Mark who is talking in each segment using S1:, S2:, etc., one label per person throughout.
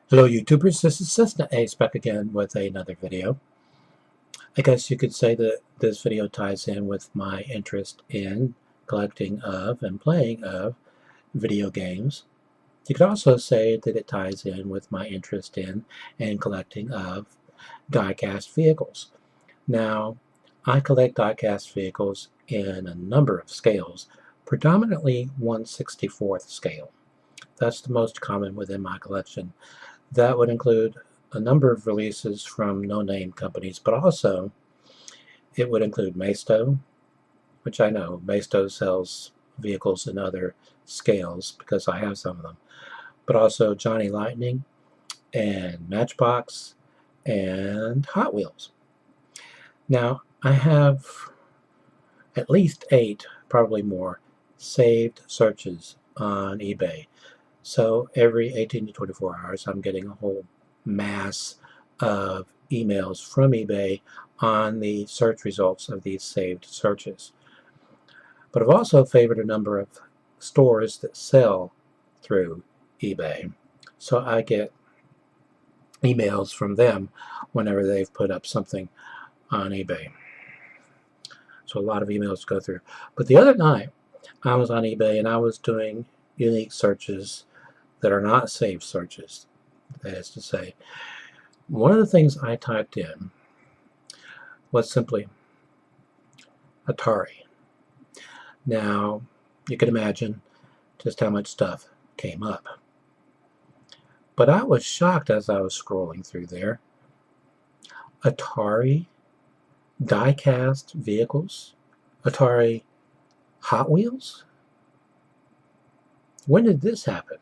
S1: Hello YouTubers, this is Cessna Ace back again with another video. I guess you could say that this video ties in with my interest in collecting of and playing of video games. You could also say that it ties in with my interest in and collecting of diecast vehicles. Now, I collect diecast vehicles in a number of scales, predominantly 1/64th scale. That's the most common within my collection. That would include a number of releases from no-name companies, but also it would include Maisto, which I know Maisto sells vehicles in other scales because I have some of them, but also Johnny Lightning and Matchbox and Hot Wheels. Now, I have at least 8, probably more, saved searches on eBay. So every 18 to 24 hours, I'm getting a whole mass of emails from eBay on the search results of these saved searches. But I've also favored a number of stores that sell through eBay. So I get emails from them whenever they've put up something on eBay. So a lot of emails go through. But the other night, I was on eBay and I was doing unique searches that are not saved searches. That is to say, one of the things I typed in was simply Atari. Now, you can imagine just how much stuff came up. But I was shocked as I was scrolling through there. Atari diecast vehicles? Atari Hot Wheels? When did this happen?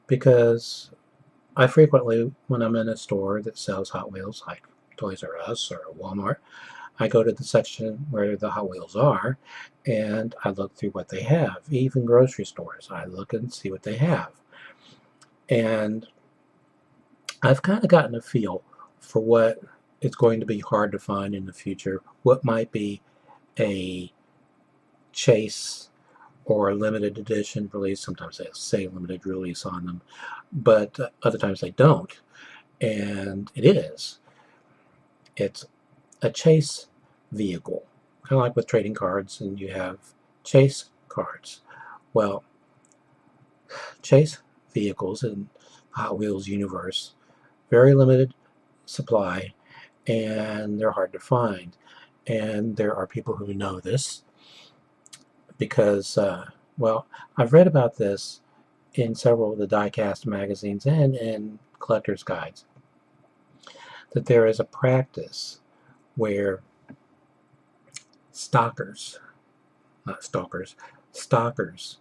S1: Because I frequently, when I'm in a store that sells Hot Wheels, like Toys R Us or Walmart, I go to the section where the Hot Wheels are, and I look through what they have. Even grocery stores, I look and see what they have. And I've kind of gotten a feel for what it's going to be hard to find in the future, what might be a chase or a limited edition release. Sometimes they say limited release on them, but other times they don't. And it is. It's a chase vehicle, kind of like with trading cards, and you have chase cards. Well, chase vehicles in Hot Wheels universe, very limited supply, and they're hard to find. And there are people who know this because, well, I've read about this in several of the diecast magazines and in collector's guides, that there is a practice where stockers, not stalkers, stockers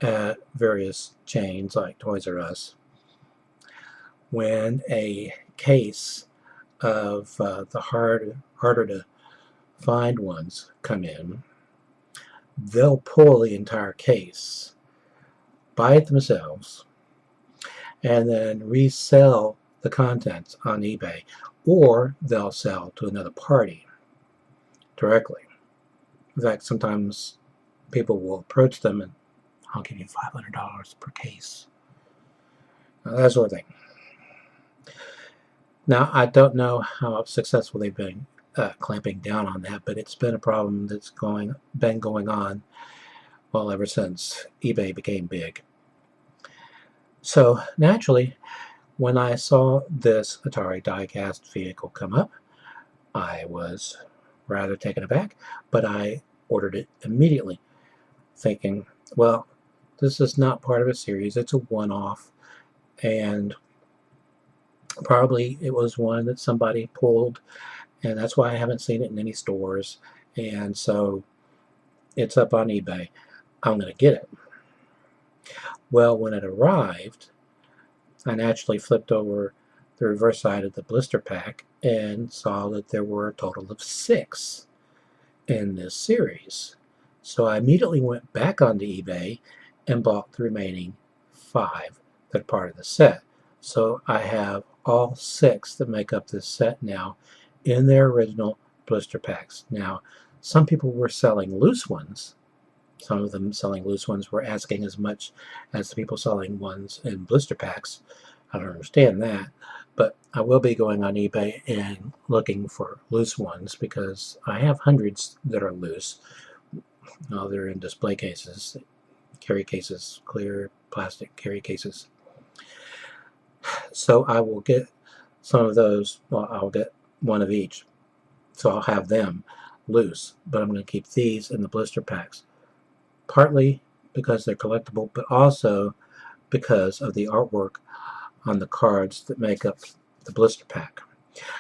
S1: at various chains like Toys R Us, when a case of the harder to find ones come in, they'll pull the entire case, buy it themselves, and then resell the contents on eBay, or they'll sell to another party directly. In fact, sometimes people will approach them and I'll give you $500 per case. That sort of thing. Now, I don't know how successful they've been clamping down on that, but it's been a problem that's been going on, well, ever since eBay became big. So naturally, when I saw this Atari diecast vehicle come up, I was rather taken aback, but I ordered it immediately, thinking, well, this is not part of a series, it's a one-off, and probably it was one that somebody pulled, and that's why I haven't seen it in any stores, and so it's up on eBay. I'm going to get it. Well, when it arrived, I naturally flipped over the reverse side of the blister pack and saw that there were a total of 6 in this series. So I immediately went back onto eBay and bought the remaining 5 that are part of the set. So I have all 6 that make up this set now in their original blister packs. Now, some people were selling loose ones. Some of them selling loose ones were asking as much as the people selling ones in blister packs. I don't understand that. But I will be going on eBay and looking for loose ones because I have hundreds that are loose. Now they're in display cases, carry cases, clear plastic carry cases. So I will get some of those. Well, I'll get one of each. So I'll have them loose. But I'm going to keep these in the blister packs. Partly because they're collectible, but also because of the artwork on the cards that make up the blister pack.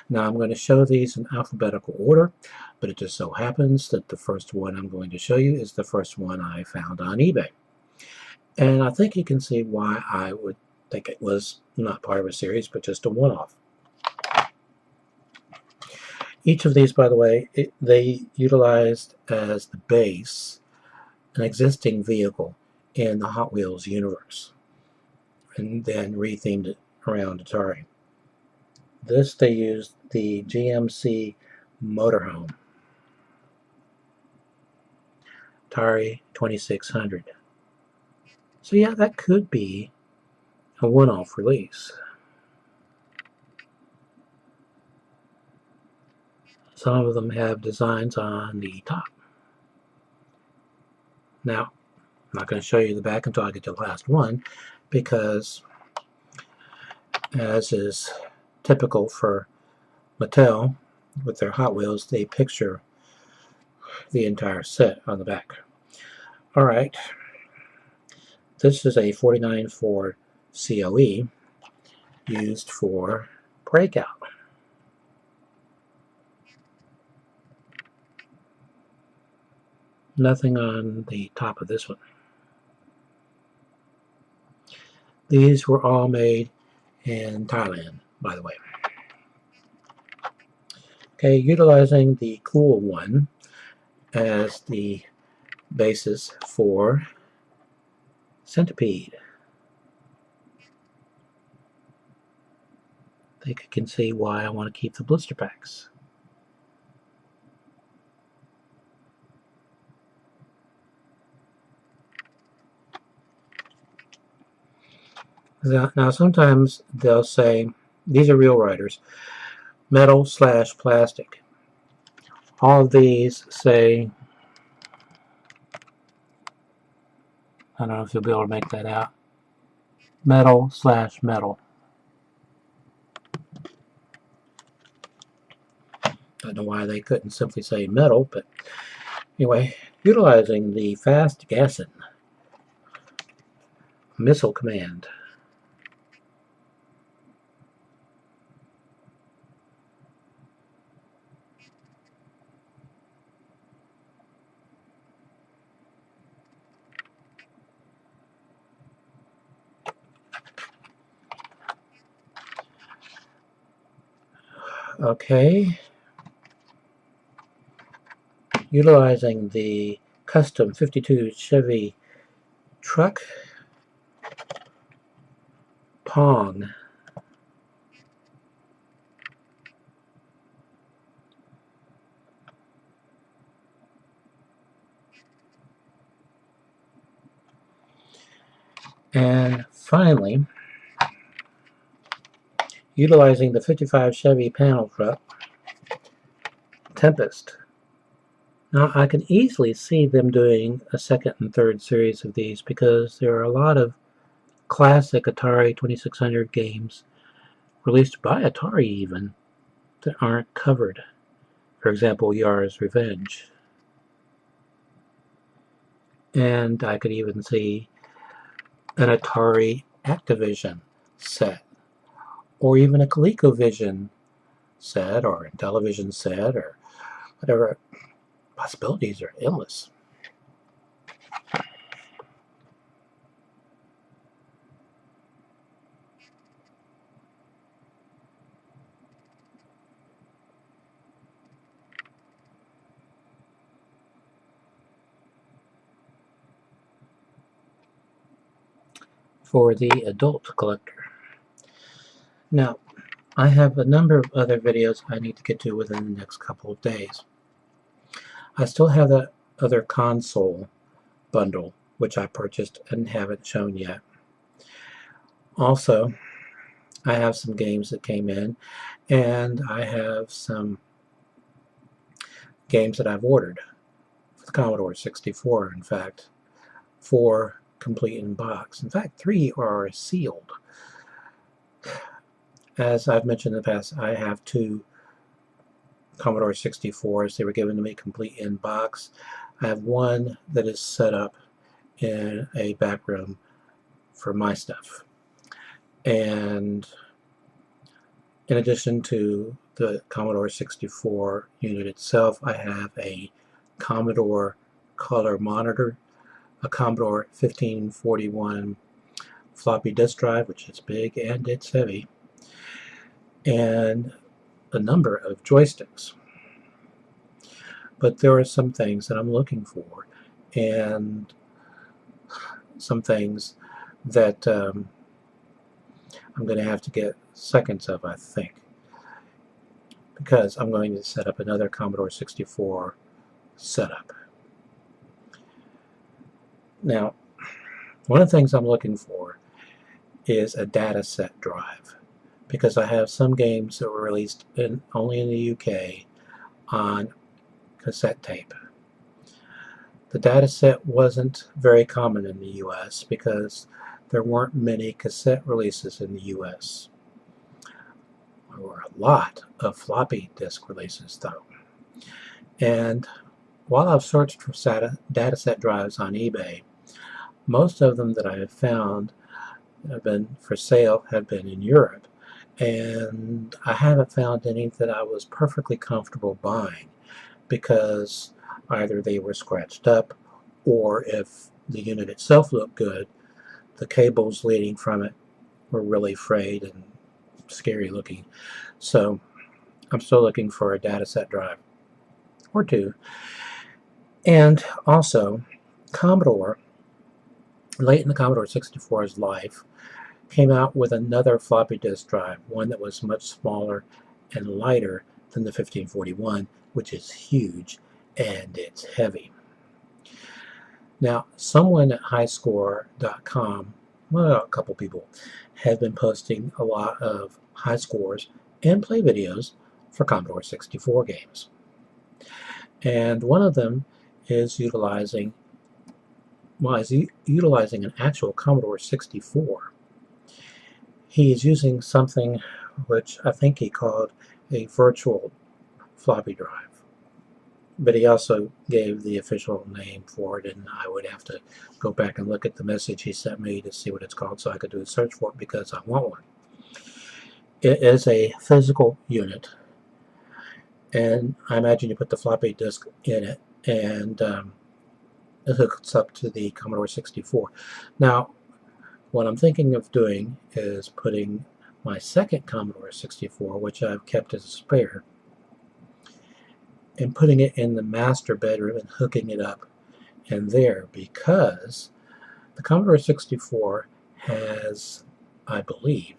S1: Now I'm going to show these in alphabetical order, but it just so happens that the first one I'm going to show you is the first one I found on eBay. And I think you can see why I would think it was not part of a series, but just a one-off. Each of these, by the way, they utilized as the base an existing vehicle in the Hot Wheels universe and then rethemed it around Atari. This, they used the GMC motorhome, Atari 2600. So yeah, that could be a one-off release. Some of them have designs on the top. Now, I'm not going to show you the back until I get to the last one, because as is typical for Mattel with their Hot Wheels, they picture the entire set on the back. Alright, this is a 49 Ford COE used for breakout. Nothing on the top of this one. These were all made in Thailand, by the way. Okay, utilizing the cool one as the basis for Centipede. I think you can see why I want to keep the blister packs. Now sometimes they'll say, these are real writers, metal/plastic. All of these say, I don't know if you'll be able to make that out, metal/metal. I don't know why they couldn't simply say metal, but anyway, utilizing the fast gassing missile command. Okay, utilizing the custom 52 Chevy truck Pong. And finally, utilizing the 55 Chevy panel truck Tempest. Now I can easily see them doing a second and third series of these because there are a lot of classic Atari 2600 games released by Atari even that aren't covered. For example, Yar's Revenge. And I could even see an Atari Activision set, or even a ColecoVision set, or a television set, or whatever. Possibilities are endless. For the adult collector. Now, I have a number of other videos I need to get to within the next couple of days. I still have that other console bundle, which I purchased and haven't shown yet. Also, I have some games that came in, and I have some games that I've ordered for the Commodore 64, in fact, 4 complete in box. In fact, 3 are sealed. As I've mentioned in the past, I have 2 Commodore 64s. They were given to me complete in box. I have one that is set up in a back room for my stuff. And in addition to the Commodore 64 unit itself, I have a Commodore color monitor, a Commodore 1541 floppy disk drive, which is big and it's heavy, and a number of joysticks. But there are some things that I'm looking for, and some things that I'm going to have to get seconds of, I think, because I'm going to set up another Commodore 64 setup. Now, one of the things I'm looking for is a data set drive, because I have some games that were released only in the UK on cassette tape. The data set wasn't very common in the US because there weren't many cassette releases in the US. There were a lot of floppy disk releases, though. And while I've searched for data set drives on eBay, most of them that I have found have been for sale have been in Europe, and I haven't found any that I was perfectly comfortable buying, because either they were scratched up, or if the unit itself looked good, the cables leading from it were really frayed and scary looking. So I'm still looking for a data set drive or 2. And also, Commodore, late in the Commodore 64's life, came out with another floppy disk drive, one that was much smaller and lighter than the 1541, which is huge and it's heavy. Now, someone at highscore.com, well, a couple people, have been posting a lot of high scores and play videos for Commodore 64 games. And one of them is utilizing an actual Commodore 64. He is using something which I think he called a virtual floppy drive. But he also gave the official name for it, and I would have to go back and look at the message he sent me to see what it's called so I could do a search for it, because I want one. It is a physical unit, and I imagine you put the floppy disk in it, and it hooks up to the Commodore 64. Now, what I'm thinking of doing is putting my second Commodore 64, which I've kept as a spare, and putting it in the master bedroom and hooking it up in there, because the Commodore 64 has, I believe,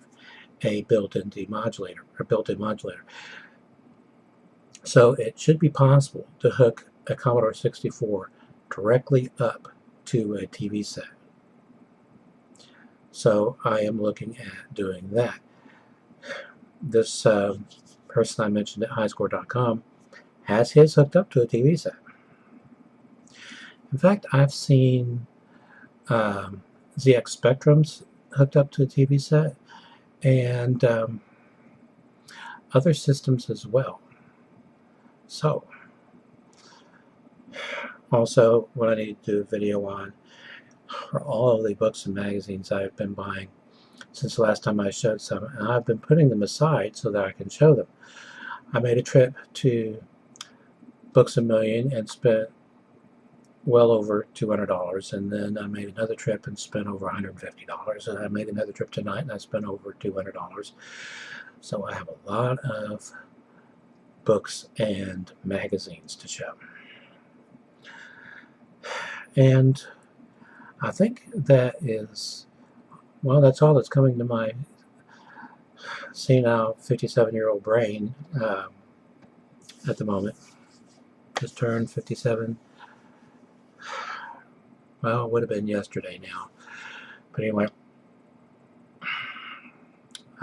S1: a built-in demodulator, or built-in modulator. So it should be possible to hook a Commodore 64 directly up to a TV set. So I am looking at doing that. This person I mentioned at highscore.com has his hooked up to a TV set. In fact, I've seen ZX Spectrums hooked up to a TV set, and other systems as well. So, also, what I need to do a video on are all of the books and magazines I've been buying since the last time I showed some, and I've been putting them aside so that I can show them. I made a trip to Books A Million and spent well over $200, and then I made another trip and spent over $150, and I made another trip tonight and I spent over $200. So I have a lot of books and magazines to show. And I think that is, well, that's all that's coming to my senile 57-year-old brain at the moment. Just turned 57. Well, it would have been yesterday now. But anyway,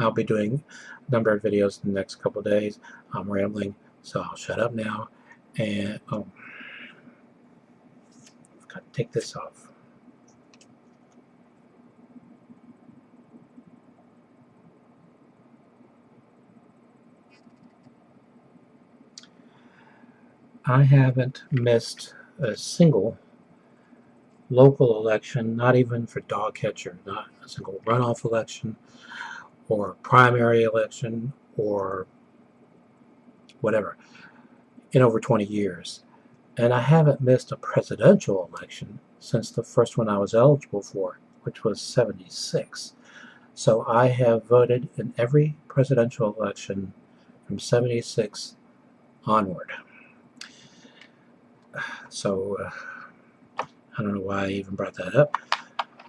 S1: I'll be doing a number of videos in the next couple of days. I'm rambling, so I'll shut up now. And I've got to take this off. I haven't missed a single local election, not even for dog catcher, not a single runoff election or primary election or whatever, in over 20 years. And I haven't missed a presidential election since the first one I was eligible for, which was '76. So I have voted in every presidential election from '76 onward. So I don't know why I even brought that up.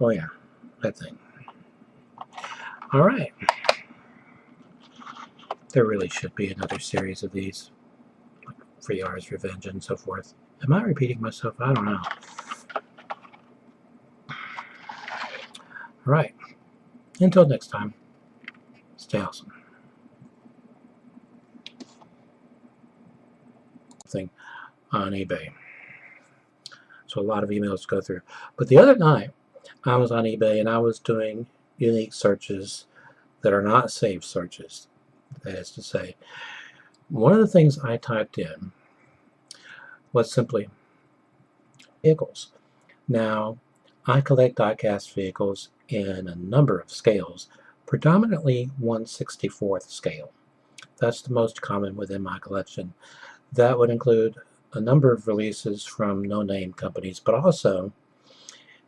S1: Oh yeah, that thing. All right. There really should be another series of these, like Free R's Revenge and so forth. Am I repeating myself? I don't know. All right. Until next time, stay awesome. Thing on eBay. So a lot of emails to go through. But the other night, I was on eBay and I was doing unique searches that are not saved searches. That is to say, one of the things I typed in was simply vehicles. Now, I collect diecast vehicles in a number of scales, predominantly 1/64th scale. That's the most common within my collection. That would include a number of releases from no-name companies, but also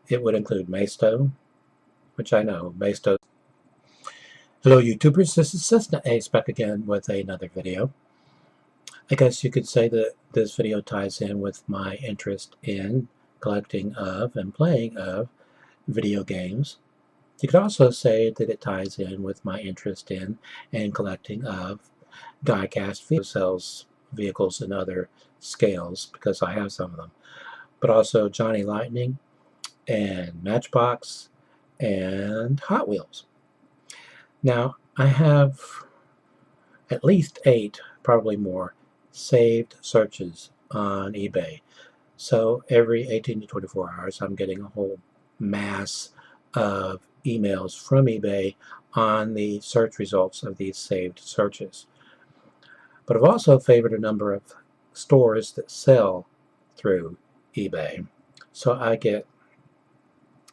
S1: it would include Maisto, which I know, Maisto. Hello YouTubers, this is Cessna Ace back again with another video. I guess you could say that this video ties in with my interest in collecting of and playing of video games. You could also say that it ties in with my interest in and collecting of diecast vehicles, sells vehicles in other scales because I have some of them, but also Johnny Lightning and Matchbox and Hot Wheels. Now I have at least 8, probably more, saved searches on eBay. So every 18 to 24 hours I'm getting a whole mass of emails from eBay on the search results of these saved searches. But I've also favored a number of stores that sell through eBay. So I get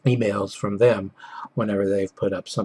S1: emails from them whenever they've put up something